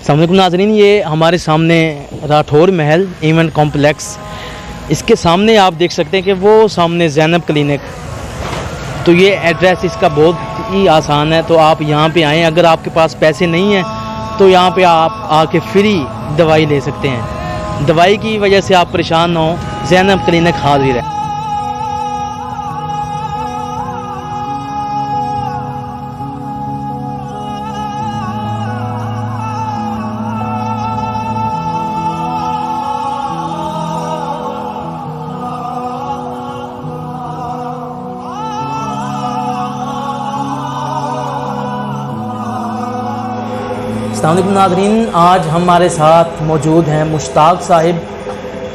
अस्सलाम वालेकुम नाज़रीन, ये हमारे सामने राठौर महल इवेंट कॉम्प्लेक्स, इसके सामने आप देख सकते हैं कि वो सामने ज़ैनब क्लिनिक। तो ये एड्रेस इसका बहुत ही आसान है, तो आप यहाँ पे आएँ। अगर आपके पास पैसे नहीं हैं तो यहाँ पे आप आके फ्री दवाई ले सकते हैं। दवाई की वजह से आप परेशान ना हो, ज़ैनब क्लिनिक हाजिर है। अस्सलाम वालेकुम नाज़रीन, आज हमारे साथ मौजूद हैं मुश्ताक साहिब।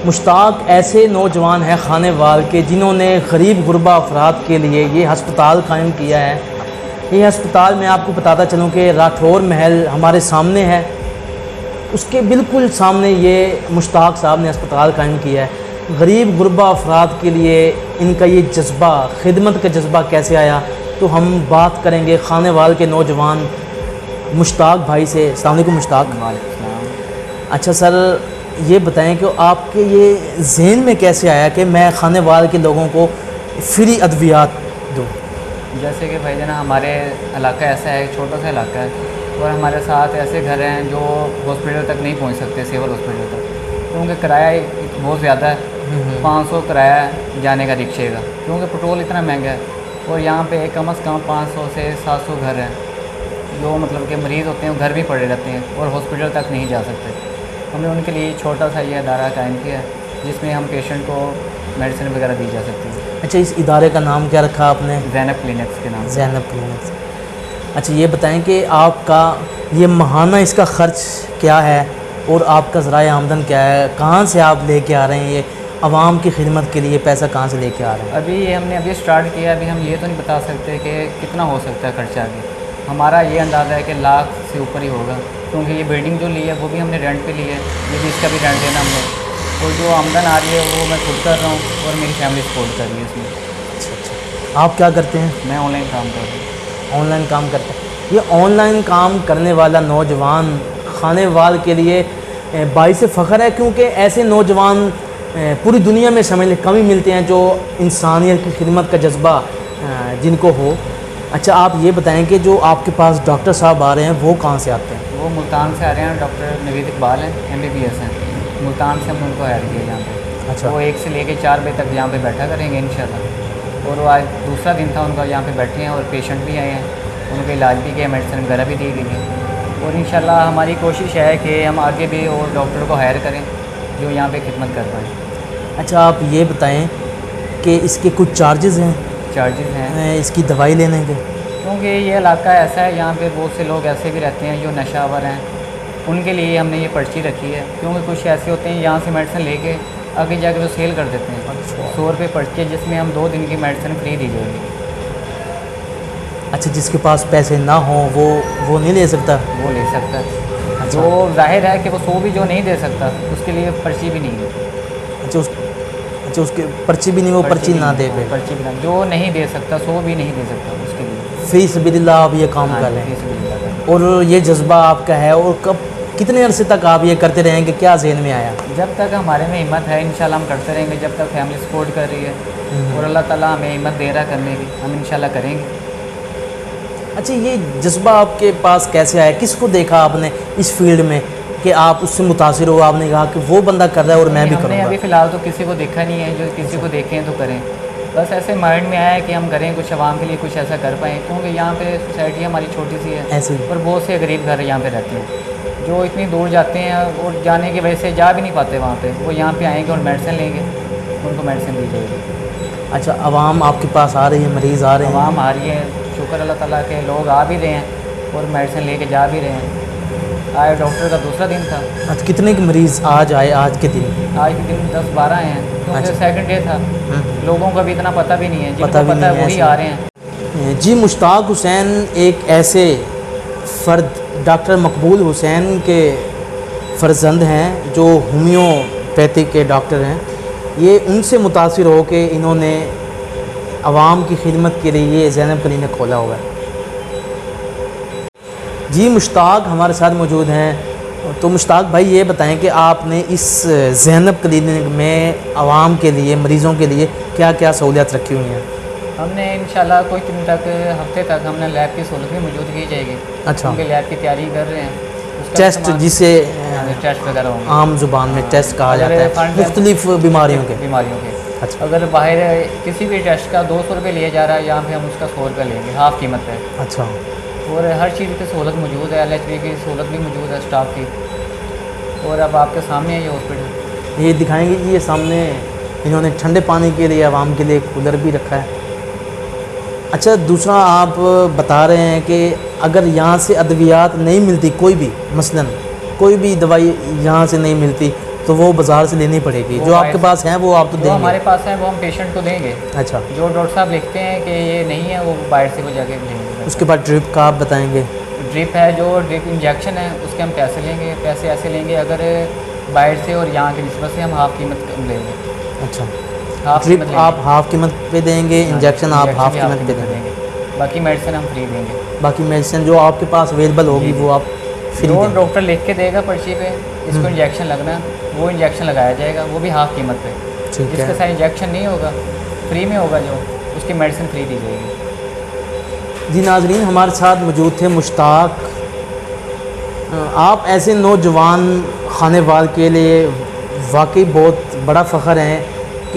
मुश्ताक ऐसे नौजवान हैं खानेवाल के जिन्होंने गरीब गुरबा अफराद के लिए ये हस्पताल कायम किया है। ये हस्पताल मैं आपको बताता चलूँ कि राठौर महल हमारे सामने है, उसके बिल्कुल सामने ये मुश्ताक साहब ने हस्पताल कायम किया है। गरीब गुरबा अफराद के लिए इनका ये जज्बा, खिदमत का जज्बा कैसे आया, तो हम बात करेंगे खानेवाल के नौजवान मुश्ताक भाई से। अस्सलाम वालेकुम मुश्ताक। अच्छा सर, ये बताएं कि आपके ये ज़हन में कैसे आया कि मैं खानेवाल के लोगों को फ्री अद्वियात दूँ? जैसे कि भाई जाना हमारे इलाका ऐसा है, छोटा सा इलाका है, और हमारे साथ ऐसे घर हैं जो हॉस्पिटल तक नहीं पहुंच सकते, सिविल हॉस्पिटल तक, क्योंकि किराया बहुत ज़्यादा है। 500 किराया है जाने का रिक्शे का, क्योंकि पेट्रोल इतना महंगा है। और यहाँ पे कम से कम 500 से 700 घर हैं जो मतलब कि मरीज़ होते हैं, घर भी पड़े रहते हैं और हॉस्पिटल तक नहीं जा सकते। हमने उनके लिए छोटा सा ये अदारा कायम किया है जिसमें हम पेशेंट को मेडिसिन वगैरह दी जा सकती है। अच्छा, इस इदारे का नाम क्या रखा आपने? ज़ैनब क्लिनिक्स के नाम। ज़ैनब क्लिनिक्स। अच्छा, ये बताएं कि आपका ये माहाना इसका ख़र्च क्या है और आपका ज़राए आमदन क्या है? कहाँ से आप लेके आ रहे हैं ये आवाम की खिदमत के लिए पैसा, कहाँ से लेके आ रहे हैं? अभी ये हमने अभी स्टार्ट किया, अभी हम ये तो नहीं बता सकते कि कितना हो सकता है खर्चा आगे। हमारा ये अंदाज़ा है कि लाख से ऊपर ही होगा, क्योंकि ये बिल्डिंग जो ली है वो भी हमने रेंट पे ली है, ये भी इसका भी रेंट देना हमने। और जो आमदन आ रही है वो मैं खुद कर रहा हूँ और मेरी फैमिली सपोर्ट कर रही है इसमें। अच्छा, आप क्या करते हैं? मैं ऑनलाइन काम कर रहा हूँ। ऑनलाइन काम करते हैं। ये ऑनलाइन काम करने वाला नौजवान खानेवाल के लिए बाइस फ़ख्र है, क्योंकि ऐसे नौजवान पूरी दुनिया में समझ लें कम ही मिलते हैं जो इंसानियत की खिदमत का जज्बा जिनको हो। अच्छा, आप ये बताएं कि जो आपके पास डॉक्टर साहब आ रहे हैं वो कहाँ से आते हैं? वो मुल्तान से आ रहे हैं, डॉक्टर नवीद इकबाल हैं, MBBS हैं। मुल्तान से हम उनको हायर किए यहाँ पे। अच्छा। वो 1 से लेकर 4 बजे तक यहाँ पे बैठा करेंगे इंशाल्लाह। और वो आज दूसरा दिन था उनका, यहाँ पे बैठे हैं और पेशेंट भी आए हैं, उनका इलाज भी किया, मेडिसिन वगैरह भी दी गई है। और इंशाल्लाह हमारी कोशिश है कि हम आगे भी और डॉक्टर को हायर करें जो यहाँ पे खिदमत कर पाएँ। अच्छा, आप ये बताएं कि इसके कुछ चार्जेस हैं? चार्जेस हैं इसकी दवाई लेने के? क्योंकि ये इलाका ऐसा है, यहाँ पे बहुत से लोग ऐसे भी रहते हैं जो नशावर हैं, उनके लिए हमने ये पर्ची रखी है। क्योंकि कुछ ऐसे होते हैं यहाँ से मेडिसिन लेके आगे जाके वो सेल कर देते हैं। 100 रुपये पर्ची है जिसमें हम 2 दिन की मेडिसिन फ्री दी जाएगी। अच्छा, जिसके पास पैसे ना हो वो नहीं ले सकता? वो ले सकता है। अच्छा। जो जाहिर है कि वो 100 भी जो नहीं दे सकता उसके लिए पर्ची भी नहीं है। अच्छा, उसके पर्ची भी नहीं, वो पर्ची ना दे पे? पर्ची भी ना, जो नहीं दे सकता 100 भी नहीं दे सकता उसके लिए फी सबिलिल्लाह आप ये काम कर रहे हैं और ये जज्बा आपका है। और कब कितने अरसे तक आप ये करते रहेंगे? क्या ज़हन में आया? जब तक हमारे में हिम्मत है इंशाल्लाह हम करते रहेंगे, जब तक फैमिली सपोर्ट कर रही है और अल्लाह ताला हमें हिम्मत दे रहा करने की, हम इंशाल्लाह करेंगे। अच्छा, ये जज्बा आपके पास कैसे आया? किसको देखा आपने इस फील्ड में कि आप उससे मुतासिर हो, आपने कहा कि वो बंदा कर रहा है और मैं भी करूँगा? अभी फ़िलहाल तो किसी को देखा नहीं है, जो किसी को देखें तो करें। बस ऐसे माइंड में आया है कि हम करें, कुछ आवाम के लिए कुछ ऐसा कर पाएँ, क्योंकि यहाँ पे सोसाइटी हमारी छोटी सी है ऐसे ही। और बहुत से गरीब घर यहाँ पे रहते हैं जो इतनी दूर जाते हैं और जाने की वजह से जा भी नहीं पाते वहाँ पे। वो यहाँ पे आएंगे और मेडिसिन लेंगे, उनको मेडिसिन दी जाएगी। अच्छा, आवाम आपके पास आ रही है, मरीज़ आ रहे हैं? आवाम आ रही है, शुक्र अल्लाह ताला के, लोग आ भी रहे हैं और मेडिसिन लेके जा भी रहे हैं। आज डॉक्टर का दूसरा दिन था। अच्छा, कितने के मरीज़ आज आए आज के दिन? आज के दिन 10-12 आए हैं, क्योंकि अच्छा। सेकंड डे था। लोगों का भी इतना पता भी नहीं है, जिनको पता भी पता है नहीं है वही ऐसे। आ रहे हैं। जी, मुश्ताक हुसैन एक ऐसे फ़र्द डॉक्टर मकबूल हुसैन के फ़र्जंद हैं जो होम्योपैथिक के डॉक्टर हैं। ये उनसे मुतासिर हो के इन्होंने आवाम की खिदमत के लिए ये ज़ैनब क्लिनिक खोला हुआ है। जी, मुश्ताक हमारे साथ मौजूद हैं। तो मुश्ताक भाई ये बताएं कि आपने इस ज़ैनब क्लिनिक में आवाम के लिए, मरीज़ों के लिए क्या क्या सहूलियत रखी हुई हैं? हमने इंशाल्लाह कोई दिन तक, हफ्ते तक हमने लैब की सहूलत भी मौजूद की जाएगी। अच्छा। उनके लैब की तैयारी कर रहे हैं। उसका टेस्ट इस्तेमाल- जिसे टेस्ट वगैरह होंगे आम ज़ुबान में टेस्ट कहा अगर जाता है, फंड- मुख्तलिफ बीमारियों के। बीमारियों के अच्छा अगर बाहर किसी भी टेस्ट का 200 रुपये लिया जा रहा है, यहाँ पे हम उसका 100 रुपये लेंगे, हाफ़ कीमत है। अच्छा। और हर चीज़ की सहूलत मौजूद है, LHB की सहूलत भी मौजूद है स्टाफ की। और अब आपके सामने है ये हॉस्पिटल। ये दिखाएंगे कि ये सामने इन्होंने ठंडे पानी के लिए आवाम के लिए कूलर भी रखा है। अच्छा, दूसरा आप बता रहे हैं कि अगर यहाँ से अद्वियात नहीं मिलती, कोई भी मसलन कोई भी दवाई यहाँ से नहीं मिलती तो वो बाज़ार से लेनी पड़ेगी। वो जो आपके बाहर पास हैं वो आप तो जो हमारे देंगे। पास है वो हम पेशेंट को देंगे। अच्छा। जो डॉक्टर साहब लिखते हैं कि ये नहीं है, वो बाहर से वो जाके लेंगे। उसके बाद ड्रिप का आप बताएंगे? ड्रिप है, जो ड्रिप इंजेक्शन है उसके हम पैसे लेंगे। पैसे ऐसे लेंगे अगर बाहर से और यहाँ की निस्बत से हम हाफ़ कीमत कम लेंगे। अच्छा। हाफ़ ड्रिप कीमत आप हाफ़ कीमत पे देंगे, इंजेक्शन आप हाफ़ भी कीमत पे देंगे। बाकी मेडिसिन हम फ्री देंगे। बाकी मेडिसिन जो आपके पास अवेलेबल होगी जी। वो आप फ्री जो देंगे। डॉक्टर लिख के देगा पर्ची पे, इसको इंजेक्शन लगना है, वो इंजेक्शन लगाया जाएगा, वो भी हाफ़ कीमत पे। ठीक जिसके है। साथ इंजेक्शन नहीं होगा, फ्री में होगा, जो उसकी मेडिसिन फ्री दी जाएगी। जी नाज़रीन, हमारे साथ मौजूद थे मुश्ताक। आप ऐसे नौजवान खानेवाल के लिए वाकई बहुत बड़ा फ़ख्र है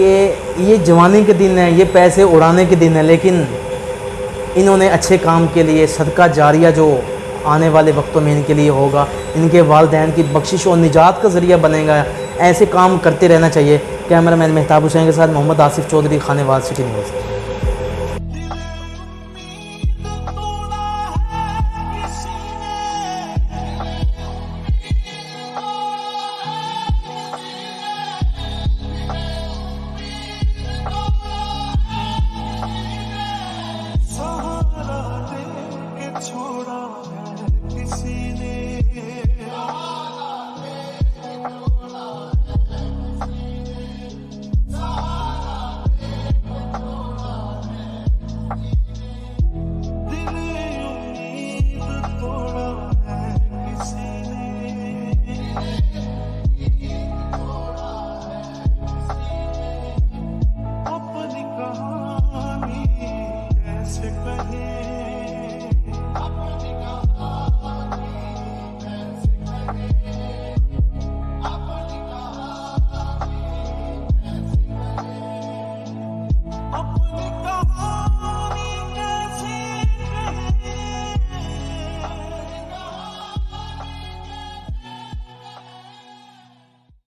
कि ये जवानी के दिन है, ये पैसे उड़ाने के दिन है, लेकिन इन्होंने अच्छे काम के लिए सदका जारिया जो आने वाले वक्तों में इनके लिए होगा, इनके वालिदैन की बख्शिश और निजात का ज़रिया बनेगा। ऐसे काम करते रहना चाहिए। कैमरामैन मेहताब हुसैन के साथ मोहम्मद आसिफ चौधरी, खानेवाल सिटी न्यूज़।